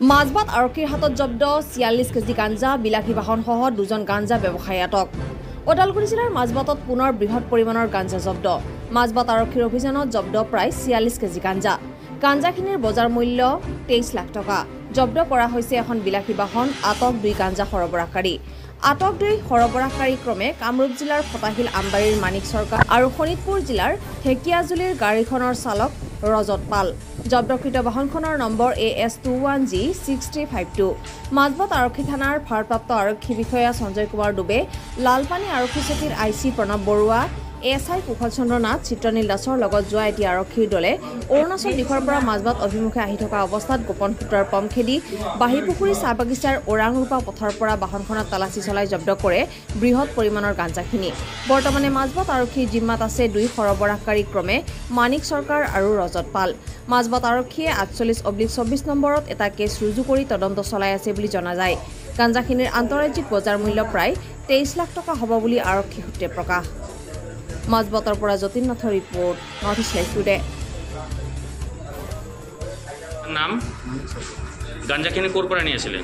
মাজবাট আৰক্ষীৰ হাতত জব্দ ৪৬ কেজি গাঞ্জা, বিলাসী বাহনসহ দুজন গাঞ্জা ব্যৱসায়ী আটক। ওদালগুৰি জিলাৰ মাজবাটত পুনৰ বৃহৎ পৰিমাণৰ গাঞ্জা জব্দ। মাজবাট আৰক্ষীৰ অভিযানত জব্দ প্ৰায় ৪৬ কেজি গাঞ্জা। গাঞ্জাখিনিৰ বজাৰ মূল্য ২৩ লাখ টকা। জব্দ কৰা হৈছে এখন বিলাসী বাহন, আটক ২ গাঞ্জা সৰবৰাহকাৰী। আটক ২ সৰবৰাহকাৰী ক্ৰমে কামৰূপ জিলাৰ ফটাশিল আমবাৰীৰ মানিক চৰকাৰ আৰু শোণিতপুৰ জিলাৰ ঢেকিয়াজুলিৰ গাড়ীখনৰ চালক ৰজত পাল। জব্দকৃত বাহনখনৰ নম্বৰ AS21G6352। মাজবাট আৰক্ষী থানাৰ ভাৰপ্ৰাপ্ত আৰক্ষী বিষয়া সঞ্জয় কুমাৰ ডুবে, লালপানী আৰক্ষী চকীৰ IC প্ৰণৱ বৰুৱা, ASI কুশল চন্দ্ৰ নাথ, চিত্ৰনীল দাসৰ লগত যোৱা এটি আৰক্ষীৰ দলে অৰুণাচল দিশৰ পৰা মাজবাট অভিমুখে আহি থকা অৱস্থাত গোপন সূত্ৰৰ পম খেদি বাহিপুখুৰী চাহ বাগিচাৰ ওৰাংৰূপা পথৰ পৰা বাহনখনত তালাচী চলাই জব্দ কৰে বৃহৎ পৰিমাণৰ গাঞ্জাখিনি। বৰ্তমানে মাজবাট আৰক্ষীৰ জিম্মাত আছে ২ সৰবৰাহকাৰী ক্ৰমে মানিক চৰকাৰ আৰু ৰজত পাল। মাজবাট আৰক্ষীয়ে ৪৮/২৪ নম্বৰত এটা কেছ ৰুজু কৰি তদন্ত চলাই আছে বুলি জনা যায়। গাঞ্জাখিনিৰ আন্তঃৰাজ্যিক বজাৰ মূল্য প্ৰায় ২৩ লাখ টকা হ'ব বুলি আৰক্ষী সূত্ৰে প্ৰকাশ। মাজবাটৰ পৰা যতীন নাথৰ report, north east live today. নাম গাঞ্জাখিনি ক'ৰ পৰা নিয়েছিলে?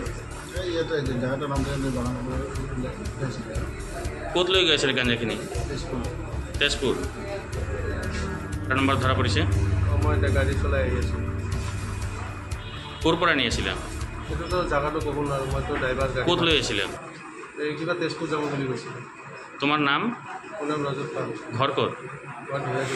ক'ত লৈ গৈছিলে গাঞ্জাখিনি? তেজপুৰ। এটা নম্বৰ ধৰা পৰিছে। মই এটা গাড়ী চলাই আহি আছোঁ। ক'ৰ পৰা নিয়েছিলে? সেইটোতো জাগাটো ক'ব নোৱাৰোঁ, মইতো ড্ৰাইভাৰ। ক'ত লৈ আহিছিলে? এই কিবা তেজপুৰ যাব বুলি কৈছিলে। তোমাৰ নাম? মোৰ নাম ৰজত পাল। ঘৰ ক'ত? মই ধুনীয়া